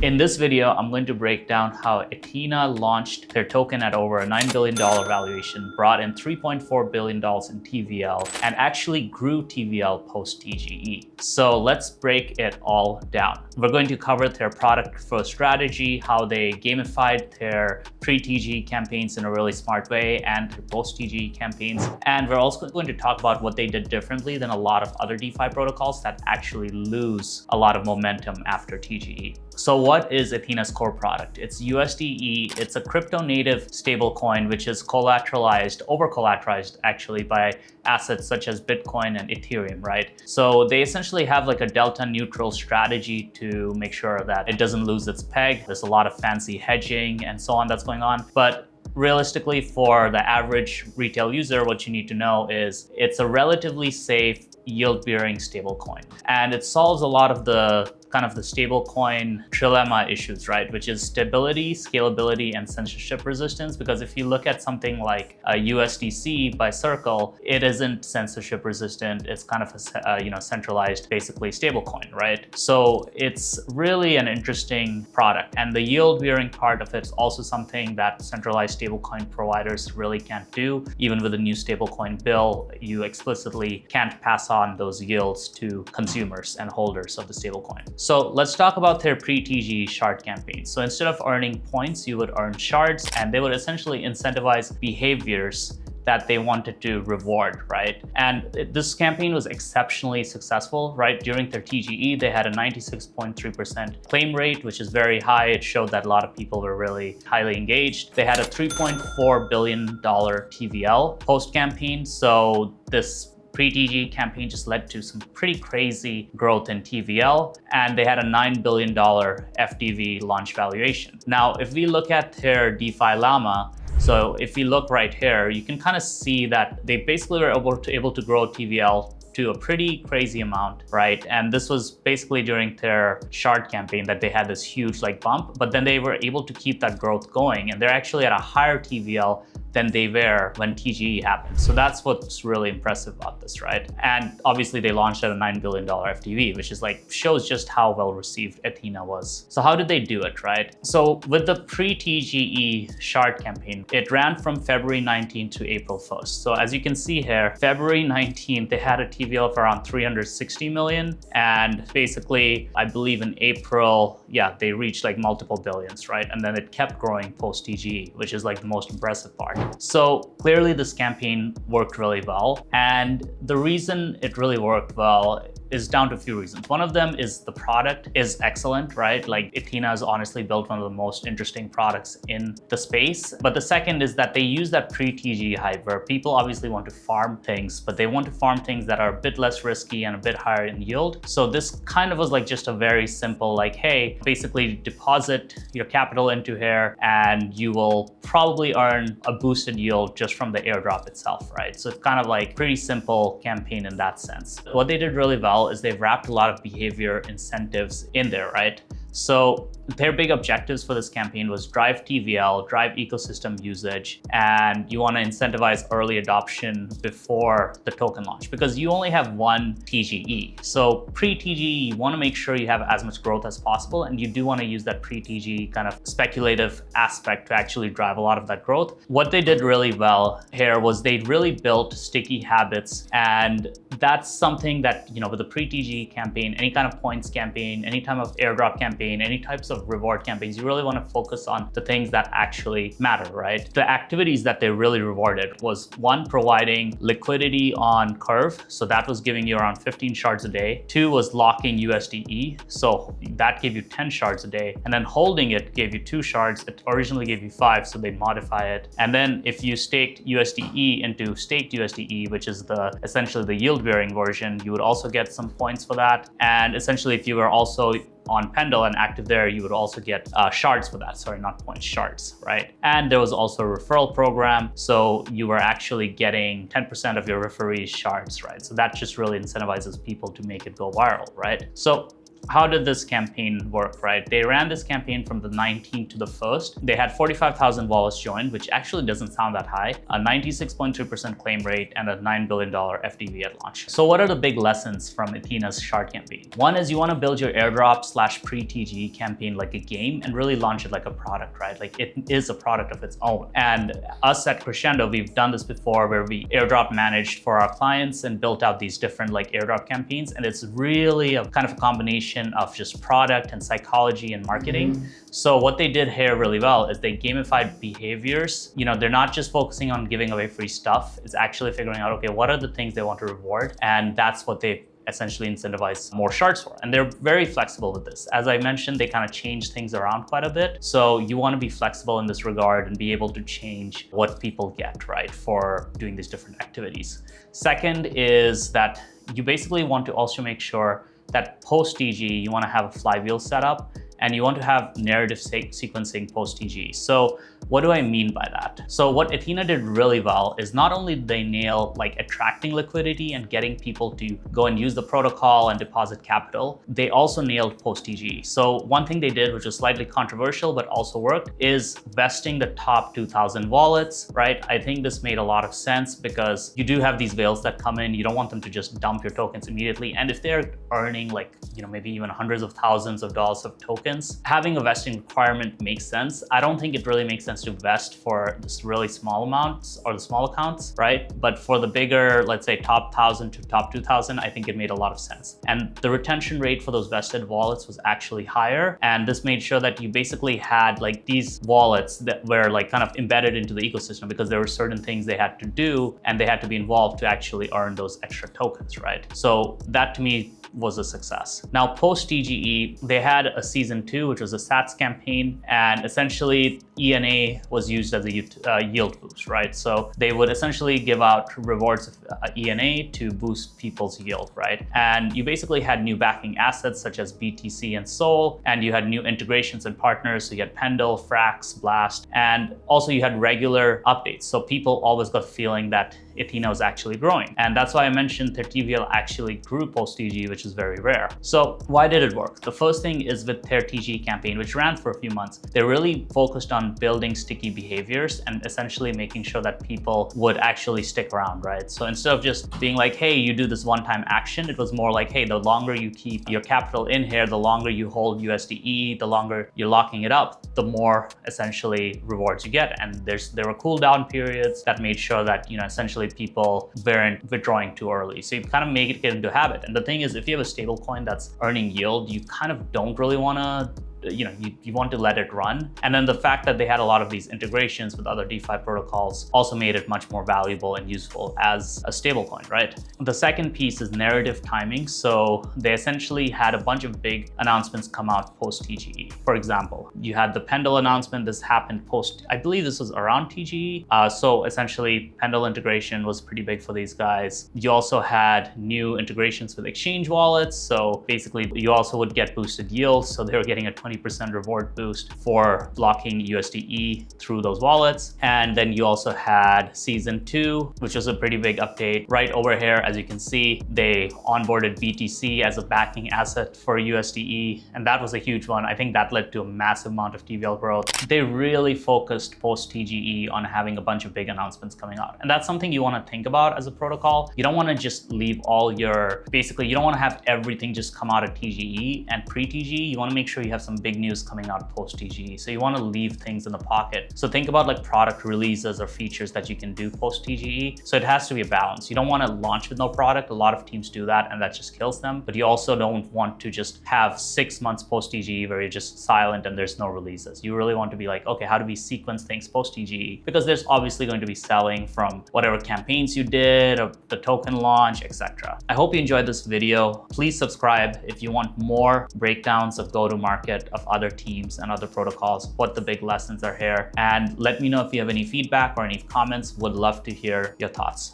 In this video, I'm going to break down how Ethena launched their token at over a $9 billion valuation, brought in $3.4 billion in TVL, and actually grew TVL post-TGE. So let's break it all down. We're going to cover their product-first strategy, how they gamified their pre-TGE campaigns in a really smart way, and their post-TGE campaigns. And we're also going to talk about what they did differently than a lot of other DeFi protocols that actually lose a lot of momentum after TGE. So what is Ethena's core product? It's USDE. It's a crypto-native stablecoin, which is collateralized, over-collateralized actually by assets such as Bitcoin and Ethereum, right? So they essentially have like a delta neutral strategy to make sure that it doesn't lose its peg. There's a lot of fancy hedging and so on that's going on. But realistically, for the average retail user, what you need to know is it's a relatively safe yield-bearing stablecoin. And it solves a lot of the kind of the stablecoin trilemma issues, right? Which is stability, scalability, and censorship resistance. Because if you look at something like a USDC by Circle, it isn't censorship resistant. It's kind of a centralized, basically stablecoin, right? So it's really an interesting product. And the yield-bearing part of it is also something that centralized stablecoin providers really can't do. Even with the new stablecoin bill, you explicitly can't pass on those yields to consumers and holders of the stablecoin. So let's talk about their pre-TGE shard campaign. So instead of earning points, you would earn shards, and they would essentially incentivize behaviors that they wanted to reward, right? And this campaign was exceptionally successful, right? During their TGE, they had a 96.3% claim rate, which is very high. It showed that a lot of people were really highly engaged. They had a $3.4 billion TVL post-campaign. So this pre-TGE campaign just led to some pretty crazy growth in TVL, and they had a $9 billion FDV launch valuation. Now, if we look at their DeFi llama, so if we look right here, you can kind of see that they basically were able to grow TVL to a pretty crazy amount, right? And this was basically during their shard campaign that they had this huge bump, but then they were able to keep that growth going, and they're actually at a higher TVL than they were when TGE happened. So that's what's really impressive about this, right? And obviously they launched at a $9 billion FDV, which is shows just how well received Ethena was. So how did they do it, right? So with the pre-TGE shard campaign, it ran from February 19th to April 1st. So as you can see here, February 19th, they had a TVL of around 360 million. And basically, I believe in April, they reached multiple billions, right? And then it kept growing post-TGE, which is the most impressive part. So clearly this campaign worked really well. And the reason it really worked well is down to a few reasons. One of them is the product is excellent, right? Ethena has honestly built one of the most interesting products in the space. But the second is that they use that pre-TGE hype where people obviously want to farm things, but they want to farm things that are a bit less risky and a bit higher in yield. So this kind of was just a very simple, hey, basically deposit your capital into here and you will probably earn a boosted yield just from the airdrop itself, right? So it's kind of pretty simple campaign in that sense. What they did really well is they've wrapped a lot of behavior incentives in there, right? So their big objectives for this campaign was drive TVL, drive ecosystem usage, and you want to incentivize early adoption before the token launch because you only have one TGE. So pre-TGE, you want to make sure you have as much growth as possible, and you do want to use that pre-TGE kind of speculative aspect to actually drive a lot of that growth. What they did really well here was they really built sticky habits, and that's something that, with the pre-TGE campaign, any kind of points campaign, any type of airdrop campaign, any types of reward campaigns, you really want to focus on the things that actually matter, right? The activities that they really rewarded was one, providing liquidity on Curve. So that was giving you around 15 shards a day. Two was locking USDE. So that gave you 10 shards a day. And then holding it gave you 2 shards. It originally gave you 5, so they modify it. And then if you staked USDE into staked USDE, which is essentially the yield-bearing version, you would also get some points for that. And essentially, if you were also on Pendle and active there, you would also get shards for that. Sorry, not points, shards, right? And there was also a referral program. So you were actually getting 10% of your referees shards, right? So that just really incentivizes people to make it go viral, right? So how did this campaign work, right? They ran this campaign from the 19th to the 1st. They had 45,000 wallets joined, which actually doesn't sound that high, a 96.2% claim rate, and a $9 billion FDV at launch. So what are the big lessons from Ethena's shard campaign? One is you want to build your airdrop / pre-TGE campaign like a game and really launch it like a product, right? Like it is a product of its own. And us at Crescendo, we've done this before where we airdrop managed for our clients and built out these different like airdrop campaigns. And it's really a kind of a combination of just product and psychology and marketing. So what they did here really well is they gamified behaviors. You know, they're not just focusing on giving away free stuff. It's actually figuring out, okay, what are the things they want to reward? And that's what they essentially incentivize more shards for. And they're very flexible with this. As I mentioned, they kind of change things around quite a bit. So you want to be flexible in this regard and be able to change what people get, right, for doing these different activities. Second is that you basically want to also make sure that post-TGE, you want to have a flywheel set up and you want to have narrative sequencing post-TGE. So what do I mean by that? So what Ethena did really well is not only did they nail like attracting liquidity and getting people to go and use the protocol and deposit capital, they also nailed post-TGE. So one thing they did, which was slightly controversial but also worked, is vesting the top 2,000 wallets, right? I think this made a lot of sense because you do have these whales that come in. You don't want them to just dump your tokens immediately. And if they're earning like, you know, maybe even hundreds of thousands of dollars of tokens, having a vesting requirement makes sense. I don't think it really makes sense to vest for this really small amounts or the small accounts, right? But for the bigger, let's say top 1,000 to top 2,000, I think it made a lot of sense. And the retention rate for those vested wallets was actually higher. And this made sure that you basically had like these wallets that were like kind of embedded into the ecosystem because there were certain things they had to do and they had to be involved to actually earn those extra tokens, right? So that to me was a success. Now, post-TGE, they had a season 2, which was a SATS campaign, and essentially ENA was used as a yield boost, right? So they would essentially give out rewards of ENA to boost people's yield, right? And you basically had new backing assets such as BTC and Sol, and you had new integrations and partners. So you had Pendle, Frax, Blast, and also you had regular updates. So people always got the feeling that Ethena was actually growing. And that's why I mentioned their TVL actually grew post-TGE, which is very rare. So why did it work? The first thing is with their TGE campaign, which ran for a few months. They really focused on building sticky behaviors and essentially making sure that people would actually stick around, right? So instead of just being like, hey, you do this one-time action, it was more like, hey, the longer you keep your capital in here, the longer you hold USDE, the longer you're locking it up, the more essentially rewards you get. And there were cooldown periods that made sure that, you know, essentially people weren't withdrawing too early. So you kind of make it get into habit. And the thing is, if you have a stable coin that's earning yield, you kind of don't really want to, you know, you want to let it run. And then the fact that they had a lot of these integrations with other DeFi protocols also made it much more valuable and useful as a stablecoin, right? The second piece is narrative timing. So they essentially had a bunch of big announcements come out post-TGE. For example, you had the Pendle announcement. This happened post, I believe this was around TGE. So essentially Pendle integration was pretty big for these guys. You also had new integrations with exchange wallets. So basically you also would get boosted yields. So they were getting a 20% reward boost for blocking USDE through those wallets. And then you also had season 2, which was a pretty big update. Right over here, as you can see, they onboarded BTC as a backing asset for USDE. And that was a huge one. I think that led to a massive amount of TVL growth. They really focused post-TGE on having a bunch of big announcements coming out. And that's something you want to think about as a protocol. You don't want to just leave all your, basically, you don't want to have everything just come out at TGE and pre-TGE. You want to make sure you have some big news coming out post-TGE. So you want to leave things in the pocket. So think about like product releases or features that you can do post-TGE. So it has to be a balance. You don't want to launch with no product. A lot of teams do that and that just kills them. But you also don't want to just have 6 months post-TGE where you're just silent and there's no releases. You really want to be like, okay, how do we sequence things post-TGE? Because there's obviously going to be selling from whatever campaigns you did or the token launch, etc. I hope you enjoyed this video. Please subscribe if you want more breakdowns of go-to-market of other teams and other protocols, what the big lessons are here. And let me know if you have any feedback or any comments. Would love to hear your thoughts.